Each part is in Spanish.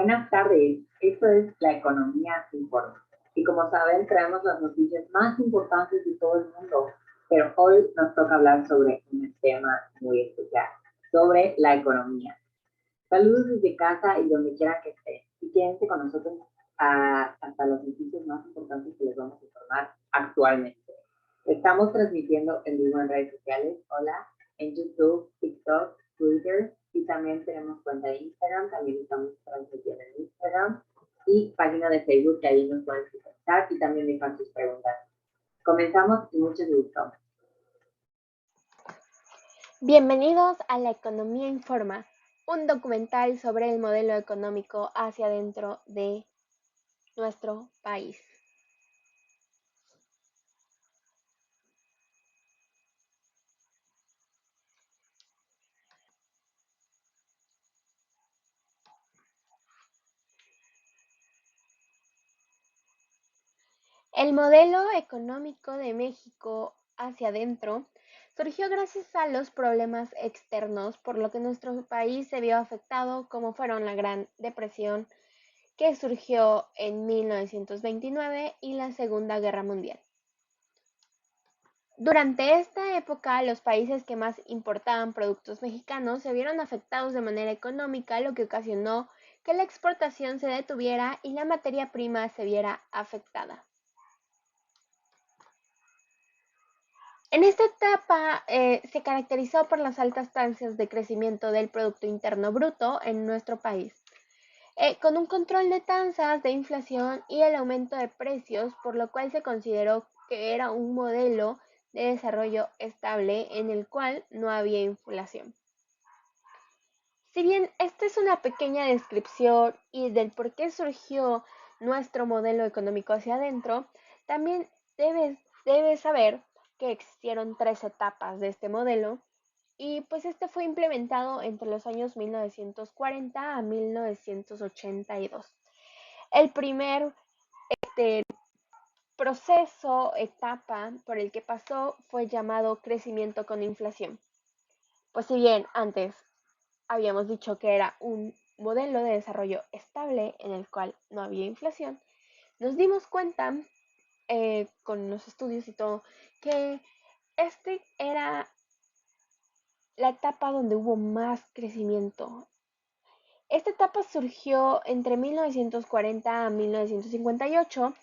Buenas tardes, esto es La Economía Informa. Y como saben, traemos las noticias más importantes de todo el mundo, pero hoy nos toca hablar sobre un tema muy especial, sobre la economía. Saludos desde casa y donde quiera que estén. Y quédense con nosotros hasta las noticias más importantes que les vamos a informar actualmente. Estamos transmitiendo en vivo en redes sociales, hola, en YouTube, TikTok, Twitter y también tenemos cuenta de Instagram, también estamos transmitiendo en Instagram y página de Facebook que ahí nos pueden contactar y también dejar sus preguntas. Comenzamos y mucho gusto. Bienvenidos a La Economía Informa, un documental sobre el modelo económico hacia dentro de nuestro país. El modelo económico de México hacia adentro surgió gracias a los problemas externos, por lo que nuestro país se vio afectado, como fueron la Gran Depresión, que surgió en 1929, y la Segunda Guerra Mundial. Durante esta época, los países que más importaban productos mexicanos se vieron afectados de manera económica, lo que ocasionó que la exportación se detuviera y la materia prima se viera afectada. En esta etapa se caracterizó por las altas tasas de crecimiento del Producto Interno Bruto en nuestro país, con un control de tasas de inflación y el aumento de precios, por lo cual se consideró que era un modelo de desarrollo estable en el cual no había inflación. Si bien esta es una pequeña descripción y del por qué surgió nuestro modelo económico hacia adentro, también debes saber que existieron 3 etapas de este modelo y pues este fue implementado entre los años 1940 a 1982. El primer etapa por el que pasó fue llamado crecimiento con inflación. Pues si bien antes habíamos dicho que era un modelo de desarrollo estable en el cual no había inflación, nos dimos cuenta con los estudios y todo que este era la etapa donde hubo más crecimiento. Esta etapa surgió entre 1940 a 1958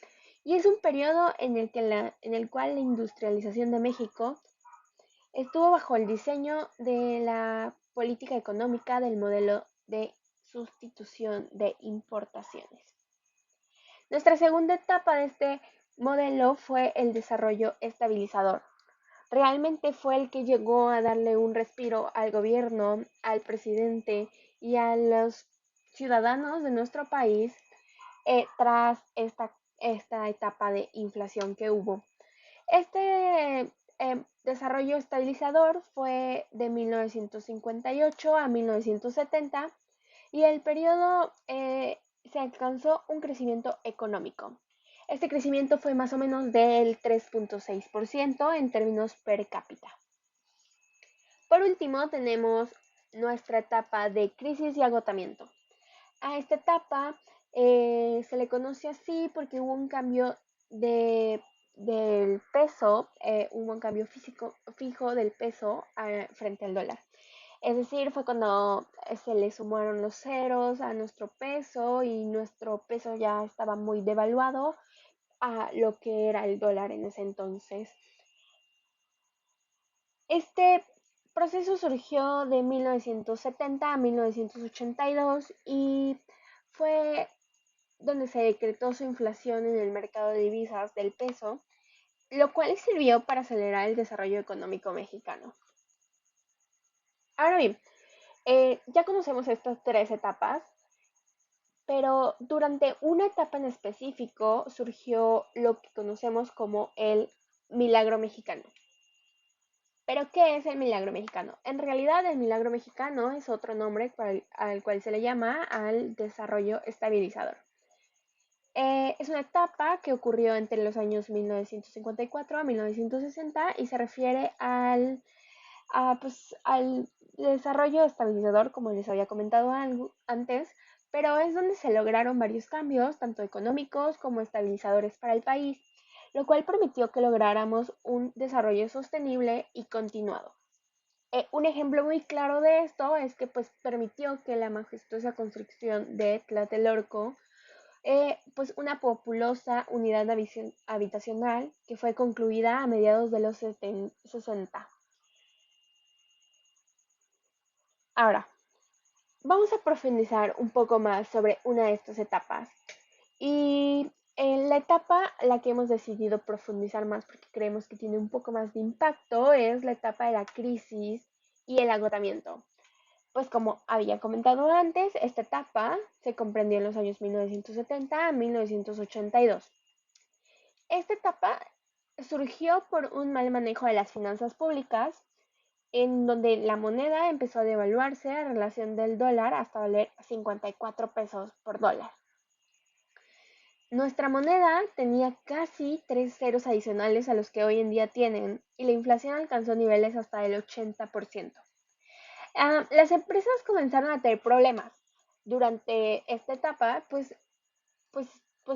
y es un periodo en el cual la industrialización de México estuvo bajo el diseño de la política económica del modelo de sustitución de importaciones. Nuestra segunda etapa de este modelo fue el desarrollo estabilizador. Realmente fue el que llegó a darle un respiro al gobierno, al presidente y a los ciudadanos de nuestro país tras esta etapa de inflación que hubo. Este desarrollo estabilizador fue de 1958 a 1970 y el periodo se alcanzó un crecimiento económico. Este crecimiento fue más o menos del 3.6% en términos per cápita. Por último, tenemos nuestra etapa de crisis y agotamiento. A esta etapa se le conoce así porque hubo un cambio del peso, hubo un cambio fijo del peso frente al dólar. Es decir, fue cuando se le sumaron los ceros a nuestro peso y nuestro peso ya estaba muy devaluado a lo que era el dólar en ese entonces. Este proceso surgió de 1970 a 1982 y fue donde se decretó su inflación en el mercado de divisas del peso, lo cual sirvió para acelerar el desarrollo económico mexicano. Ahora bien, ya conocemos estas 3 etapas, pero durante una etapa en específico surgió lo que conocemos como el milagro mexicano. ¿Pero qué es el milagro mexicano? En realidad, el milagro mexicano es otro nombre al cual se le llama al desarrollo estabilizador. Es una etapa que ocurrió entre los años 1954 a 1960 y se refiere al desarrollo estabilizador, como les había comentado antes, pero es donde se lograron varios cambios, tanto económicos como estabilizadores para el país, lo cual permitió que lográramos un desarrollo sostenible y continuado. Un ejemplo muy claro de esto es que pues permitió que la majestuosa construcción de Tlatelolco, pues una populosa unidad habitacional que fue concluida a mediados de los 60. Ahora, vamos a profundizar un poco más sobre una de estas etapas. Y la etapa la que hemos decidido profundizar más porque creemos que tiene un poco más de impacto es la etapa de la crisis y el agotamiento. Pues como había comentado antes, esta etapa se comprendió en los años 1970 a 1982. Esta etapa surgió por un mal manejo de las finanzas públicas, en donde la moneda empezó a devaluarse a relación del dólar hasta valer 54 pesos por dólar. Nuestra moneda tenía casi 3 ceros adicionales a los que hoy en día tienen y la inflación alcanzó niveles hasta el 80%. Las empresas comenzaron a tener problemas durante esta etapa, pues, pues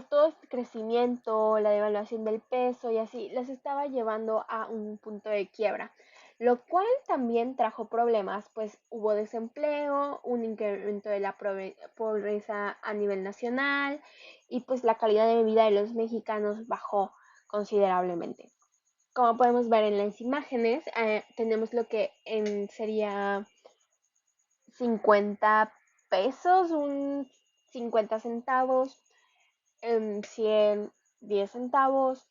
todo este crecimiento, la devaluación del peso y así, las estaba llevando a un punto de quiebra, lo cual también trajo problemas, pues hubo desempleo, un incremento de la pobreza a nivel nacional y pues la calidad de vida de los mexicanos bajó considerablemente. Como podemos ver en las imágenes, tenemos lo que sería 50 pesos, un 50 centavos, 100, 10 centavos.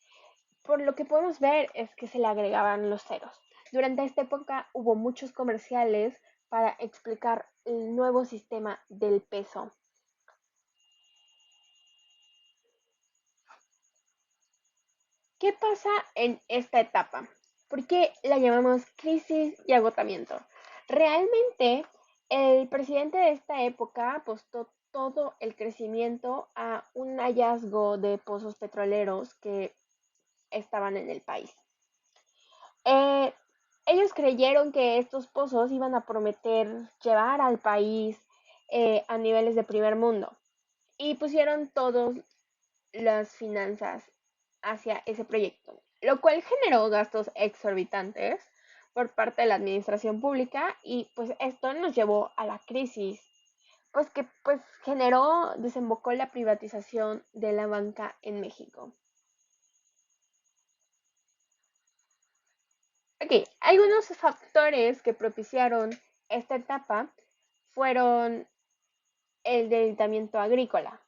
Por lo que podemos ver es que se le agregaban los ceros. Durante esta época hubo muchos comerciales para explicar el nuevo sistema del peso. ¿Qué pasa en esta etapa? ¿Por qué la llamamos crisis y agotamiento? Realmente, el presidente de esta época apostó todo el crecimiento a un hallazgo de pozos petroleros que estaban en el país. Eh, Ellos creyeron que estos pozos iban a prometer llevar al país a niveles de primer mundo y pusieron todas las finanzas hacia ese proyecto, lo cual generó gastos exorbitantes por parte de la administración pública y pues esto nos llevó a la crisis, pues que pues desembocó la privatización de la banca en México. Ok, algunos factores que propiciaron esta etapa fueron el debilitamiento agrícola,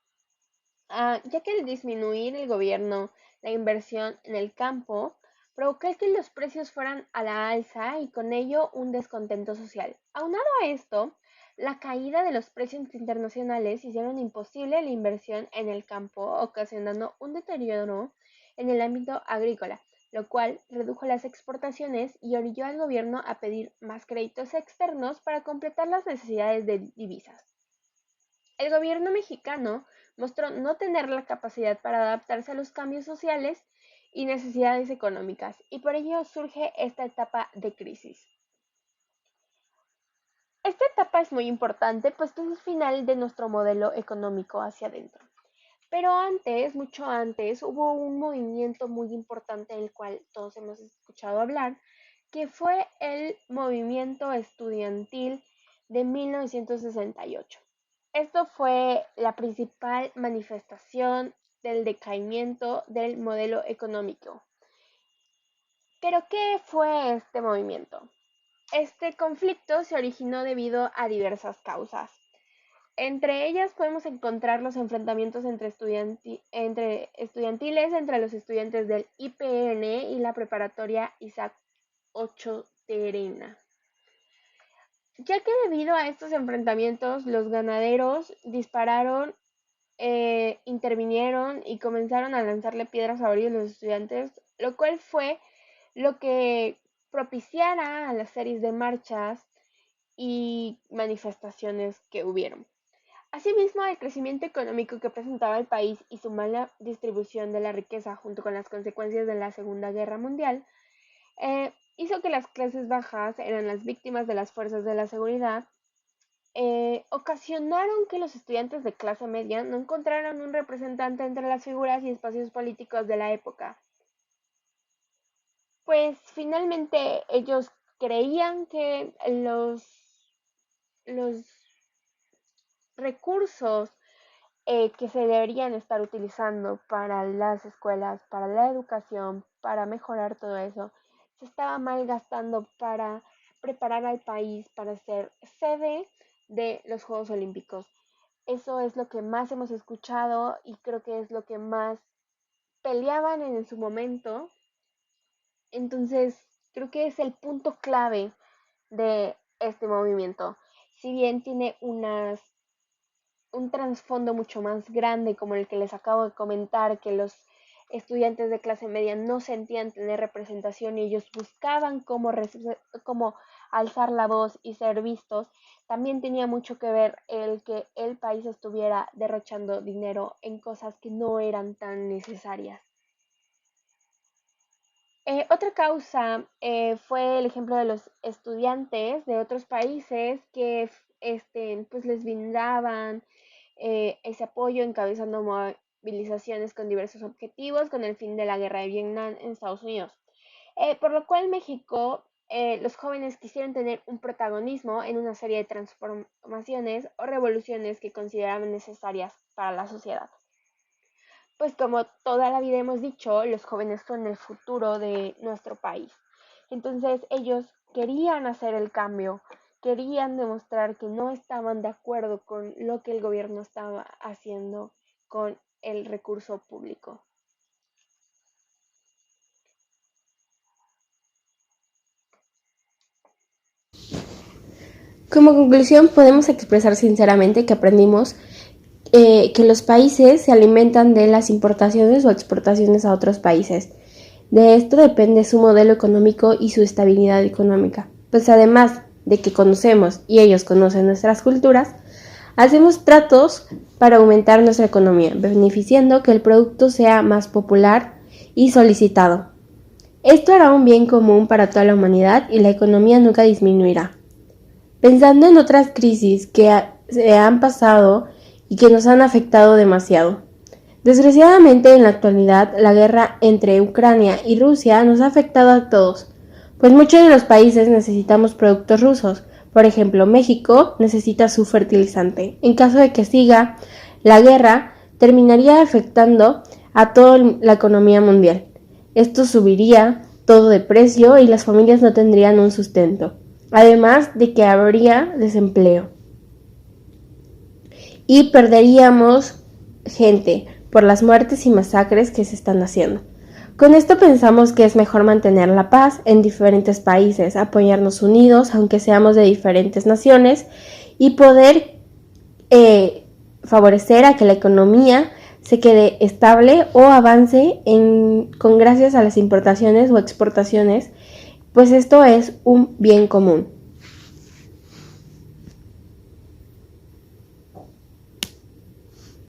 ya que al disminuir el gobierno la inversión en el campo, provocó que los precios fueran a la alza y con ello un descontento social. Aunado a esto, la caída de los precios internacionales hicieron imposible la inversión en el campo, ocasionando un deterioro en el ámbito agrícola, lo cual redujo las exportaciones y orilló al gobierno a pedir más créditos externos para completar las necesidades de divisas. El gobierno mexicano mostró no tener la capacidad para adaptarse a los cambios sociales y necesidades económicas, y por ello surge esta etapa de crisis. Esta etapa es muy importante, pues que es el final de nuestro modelo económico hacia adentro. Pero antes, mucho antes, hubo un movimiento muy importante del cual todos hemos escuchado hablar, que fue el movimiento estudiantil de 1968. Esto fue la principal manifestación del decaimiento del modelo económico. ¿Pero qué fue este movimiento? Este conflicto se originó debido a diversas causas. Entre ellas podemos encontrar los enfrentamientos entre estudiantiles entre los estudiantes del IPN y la preparatoria Isaac Ocho Terena. Ya que debido a estos enfrentamientos los ganaderos dispararon, intervinieron y comenzaron a lanzarle piedras a varios de los estudiantes, lo cual fue lo que propiciara a las series de marchas y manifestaciones que hubieron. Asimismo, el crecimiento económico que presentaba el país y su mala distribución de la riqueza junto con las consecuencias de la Segunda Guerra Mundial hizo que las clases bajas eran las víctimas de las fuerzas de la seguridad ocasionaron que los estudiantes de clase media no encontraran un representante entre las figuras y espacios políticos de la época. Pues finalmente ellos creían que los recursos que se deberían estar utilizando para las escuelas, para la educación, para mejorar todo eso, se estaba malgastando para preparar al país para ser sede de los Juegos Olímpicos. Eso es lo que más hemos escuchado y creo que es lo que más peleaban en su momento. Entonces, creo que es el punto clave de este movimiento. Si bien tiene un trasfondo mucho más grande, como el que les acabo de comentar, que los estudiantes de clase media no sentían tener representación y ellos buscaban cómo alzar la voz y ser vistos, también tenía mucho que ver el que el país estuviera derrochando dinero en cosas que no eran tan necesarias. Otra causa fue el ejemplo de los estudiantes de otros países que pues les brindaban ese apoyo encabezando movilizaciones con diversos objetivos con el fin de la guerra de Vietnam en Estados Unidos. Por lo cual México, los jóvenes quisieron tener un protagonismo en una serie de transformaciones o revoluciones que consideraban necesarias para la sociedad. Pues como toda la vida hemos dicho, los jóvenes son el futuro de nuestro país. Entonces ellos querían hacer el cambio, querían demostrar que no estaban de acuerdo con lo que el gobierno estaba haciendo con el recurso público. Como conclusión, podemos expresar sinceramente que aprendimos que los países se alimentan de las importaciones o exportaciones a otros países. De esto depende su modelo económico y su estabilidad económica. Pues además de que conocemos y ellos conocen nuestras culturas, hacemos tratos para aumentar nuestra economía, beneficiando que el producto sea más popular y solicitado. Esto hará un bien común para toda la humanidad y la economía nunca disminuirá. Pensando en otras crisis que se han pasado y que nos han afectado demasiado. Desgraciadamente, en la actualidad, la guerra entre Ucrania y Rusia nos ha afectado a todos, pues muchos de los países necesitamos productos rusos. Por ejemplo, México necesita su fertilizante. En caso de que siga la guerra, terminaría afectando a toda la economía mundial. Esto subiría todo de precio y las familias no tendrían un sustento. Además de que habría desempleo. Y perderíamos gente por las muertes y masacres que se están haciendo. Con esto pensamos que es mejor mantener la paz en diferentes países, apoyarnos unidos, aunque seamos de diferentes naciones, y poder favorecer a que la economía se quede estable o avance con gracias a las importaciones o exportaciones, pues esto es un bien común.